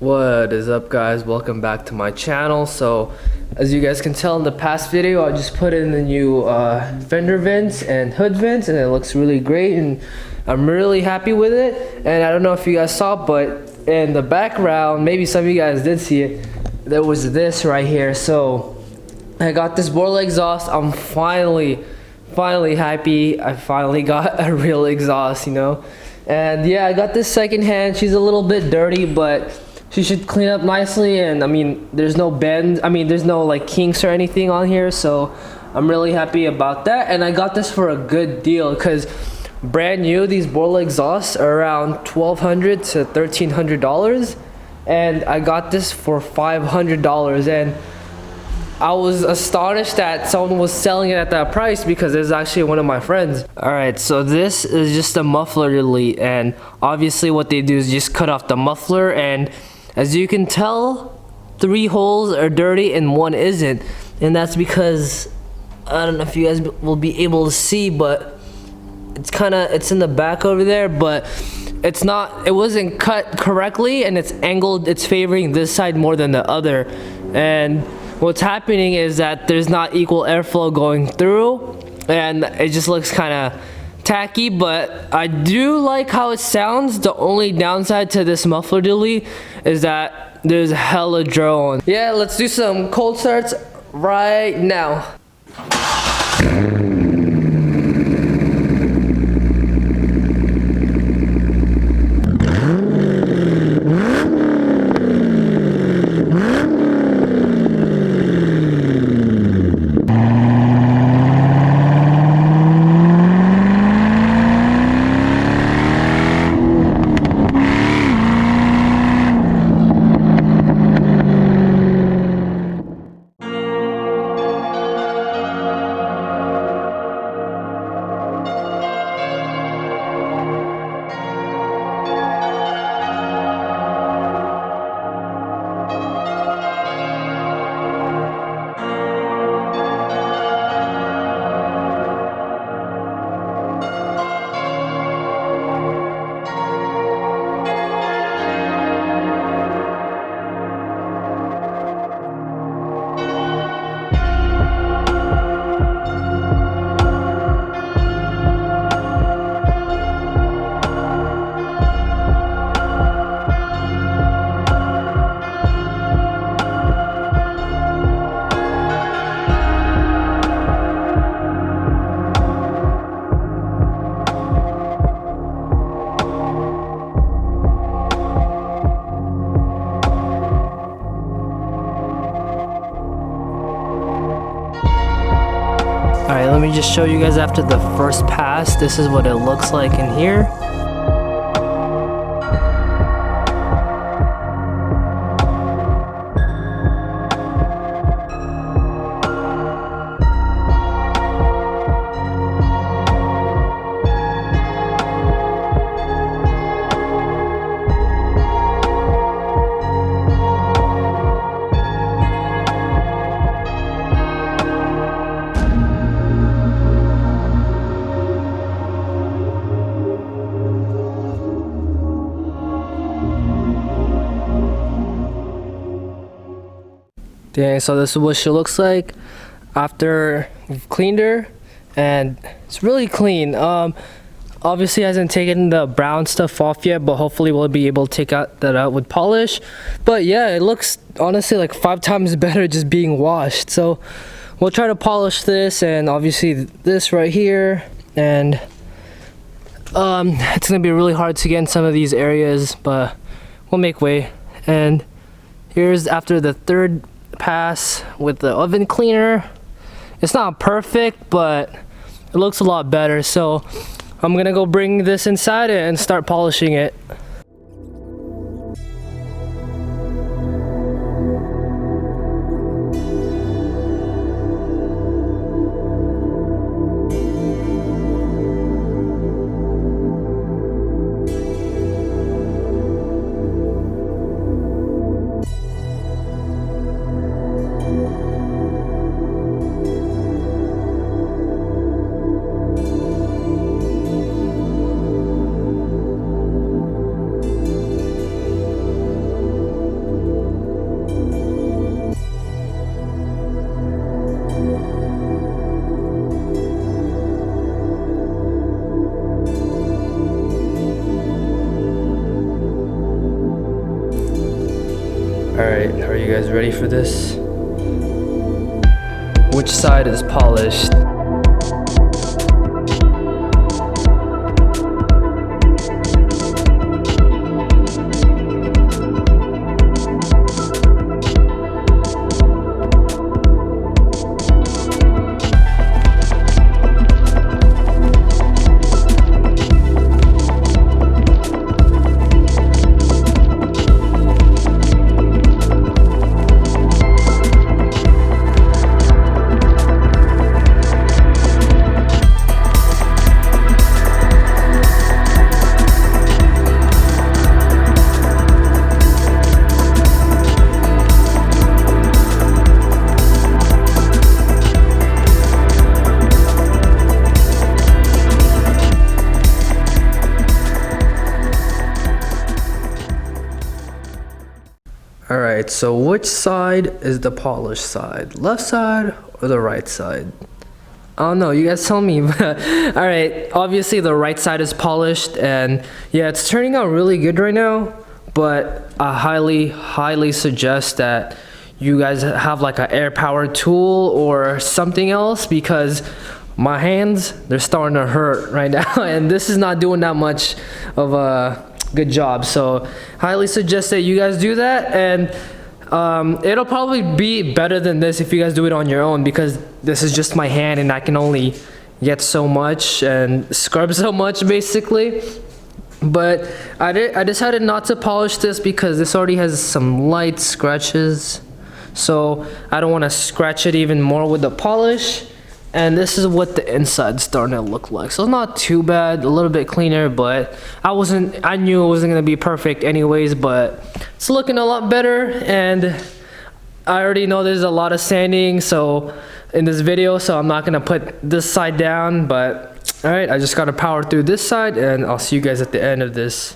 What is up, guys? Welcome back to my channel. So as you guys can tell in the past video, I just put in the new fender vents and hood vents, and it looks really great and I'm really happy with it. And I don't know if you guys saw, but in the background, maybe some of you guys did see it, there was this right here. So I got this Borla exhaust. I'm finally happy. I finally got a real exhaust, you know. And yeah, I got this secondhand. She's a little bit dirty, but she should clean up nicely. And I mean, there's no bends, there's no like kinks or anything on here, so I'm really happy about that. And I got this for a good deal, because brand new, these Borla exhausts are around $1,200 to $1,300, and I got this for $500. And I was astonished that someone was selling it at that price, because it's actually one of my friends. Alright, so this is just a muffler delete, and obviously what they do is just cut off the muffler, and as you can tell, 3 holes are dirty and 1 isn't. And that's because, I don't know if you guys will be able to see, but it's in the back over there, but it wasn't cut correctly, and it's angled, it's favoring this side more than the other. And what's happening is that there's not equal airflow going through, and it just looks kind of tacky, but I do like how it sounds. The only downside to this muffler delete is that there's hella drone. Yeah, let's do some cold starts right now. Alright, let me just show you guys after the first pass. This is what it looks like in here. Dang, so this is what she looks like after we've cleaned her, and it's really clean. Obviously hasn't taken the brown stuff off yet, but hopefully we'll be able to take that out with polish. But yeah, it looks honestly like 5 times better just being washed. So we'll try to polish this, and obviously this right here, and it's gonna be really hard to get in some of these areas, but we'll make way. And here's after the 3rd pass with the oven cleaner. It's not perfect, but it looks a lot better. So I'm gonna go bring this inside and start polishing it. ready for this? Which side is polished? Alright, so which side is the polished side? Left side or the right side? I don't know, you guys tell me. Alright, obviously the right side is polished, and yeah, it's turning out really good right now, but I highly suggest that you guys have like an air power tool or something else, because my hands, they're starting to hurt right now and this is not doing that much of a good job. So highly suggest that you guys do that, and it'll probably be better than this if you guys do it on your own, because this is just my hand and I can only get so much and scrub so much basically. But I decided not to polish this because this already has some light scratches, so I don't want to scratch it even more with the polish. And this is what the inside's starting to look like. So it's not too bad, a little bit cleaner, but I knew it wasn't gonna be perfect anyways, but it's looking a lot better. And I already know there's a lot of sanding in this video, so I'm not gonna put this side down, but all right, I just gotta power through this side, and I'll see you guys at the end of this.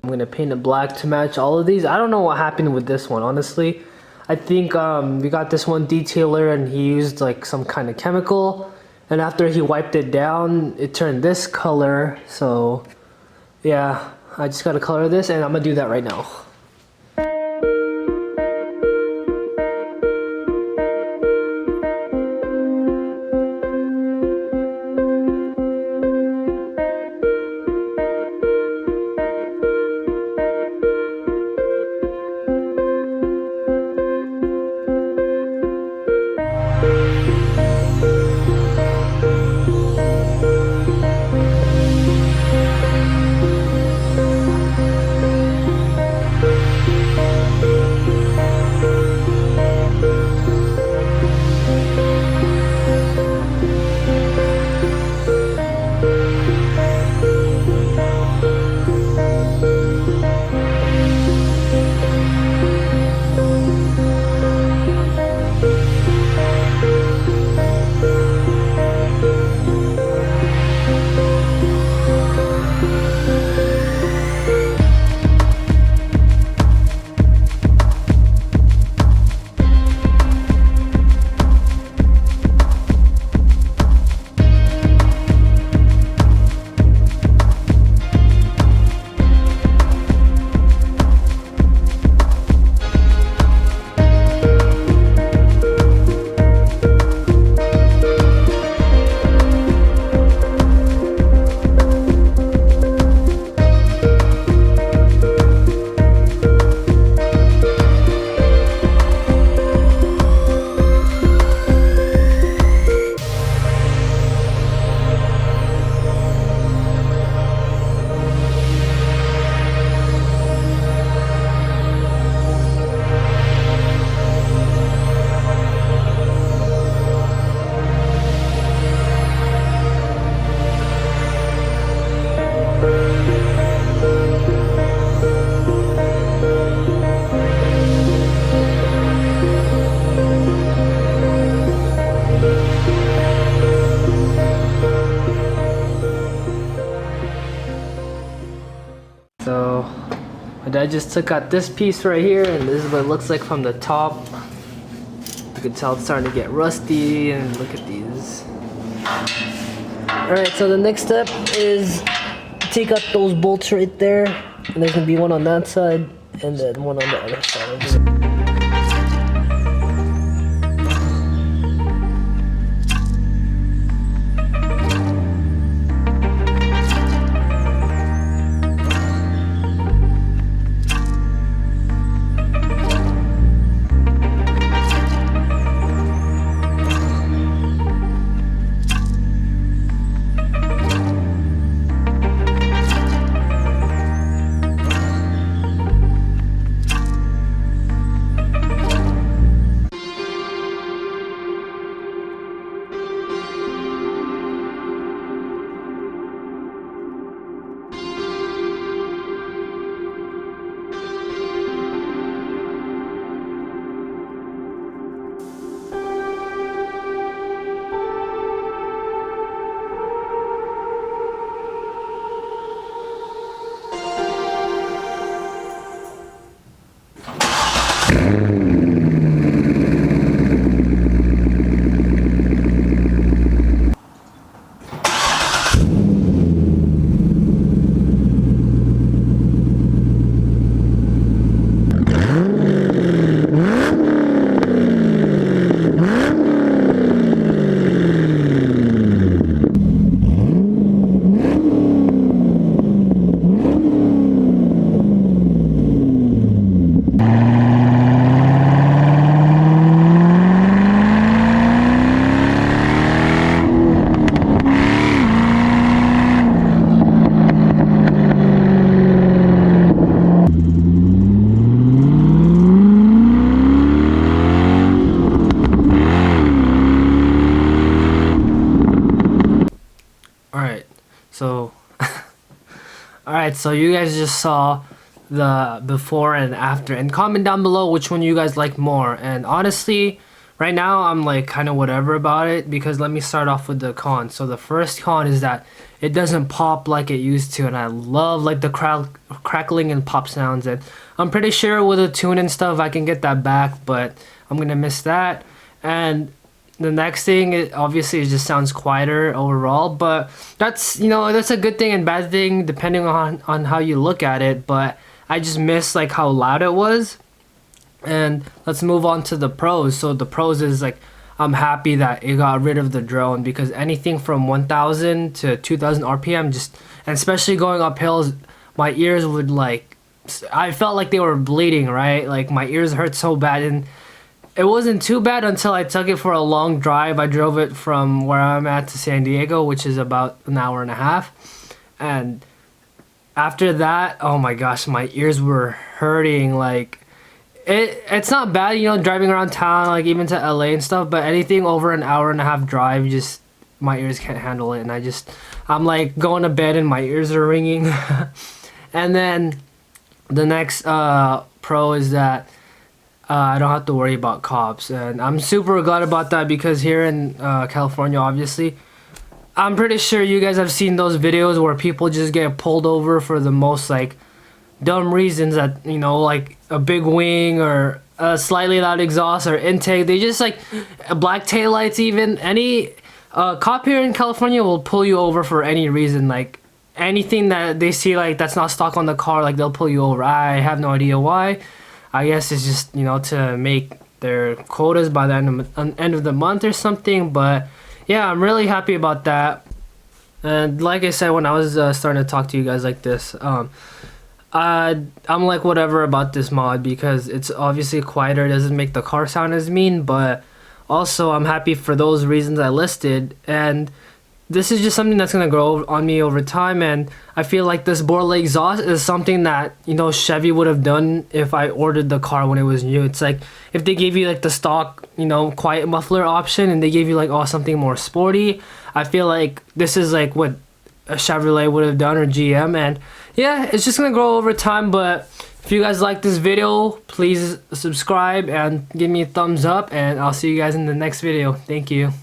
I'm gonna paint it black to match all of these. I don't know what happened with this one, honestly. I think we got this one detailer and he used like some kind of chemical, and after he wiped it down, it turned this color. So yeah, I just gotta color this, and I'm gonna do that right now. But I just took out this piece right here, and this is what it looks like from the top. You can tell it's starting to get rusty, and look at these. Alright, so the next step is take out those bolts right there, and there's gonna be one on that side and then one on the other side. So, alright, so you guys just saw the before and after, and comment down below which one you guys like more. And honestly, right now I'm like kind of whatever about it, because let me start off with the cons. So the first con is that it doesn't pop like it used to, and I love like the crackling and pop sounds, and I'm pretty sure with a tune and stuff I can get that back, but I'm gonna miss that. And the next thing, obviously, it just sounds quieter overall, but that's, you know, that's a good thing and bad thing depending on how you look at it. But I just miss like how loud it was. And let's move on to the pros. So the pros is like, I'm happy that it got rid of the drone, because anything from 1000 to 2000 RPM, just, and especially going up hills, my ears would like, I felt like they were bleeding, right? Like my ears hurt so bad. And it wasn't too bad until I took it for a long drive. I drove it from where I'm at to San Diego, which is about an hour and a half. And after that, oh my gosh, my ears were hurting. Like, it's not bad, you know, driving around town, like even to LA and stuff, but anything over an hour and a half drive, just, my ears can't handle it. And I'm like going to bed and my ears are ringing. And then the next pro is that I don't have to worry about cops, and I'm super glad about that, because here in California, obviously, I'm pretty sure you guys have seen those videos where people just get pulled over for the most like dumb reasons, that, you know, like a big wing or a slightly loud exhaust or intake. They just like black taillights. Even any cop here in California will pull you over for any reason, like anything that they see like that's not stock on the car, like they'll pull you over. I have no idea why. I guess it's just, you know, to make their quotas by the end of the month or something. But yeah, I'm really happy about that. And like I said, when I was starting to talk to you guys like this, I'm like whatever about this mod, because it's obviously quieter, it doesn't make the car sound as mean, but also I'm happy for those reasons I listed. And this is just something that's gonna grow on me over time, and I feel like this Borla exhaust is something that, you know, Chevy would have done if I ordered the car when it was new. It's like if they gave you like the stock, you know, quiet muffler option, and they gave you like, oh, something more sporty, I feel like this is like what a Chevrolet would have done, or GM. And yeah, it's just gonna grow over time. But if you guys like this video, please subscribe and give me a thumbs up, and I'll see you guys in the next video. Thank you.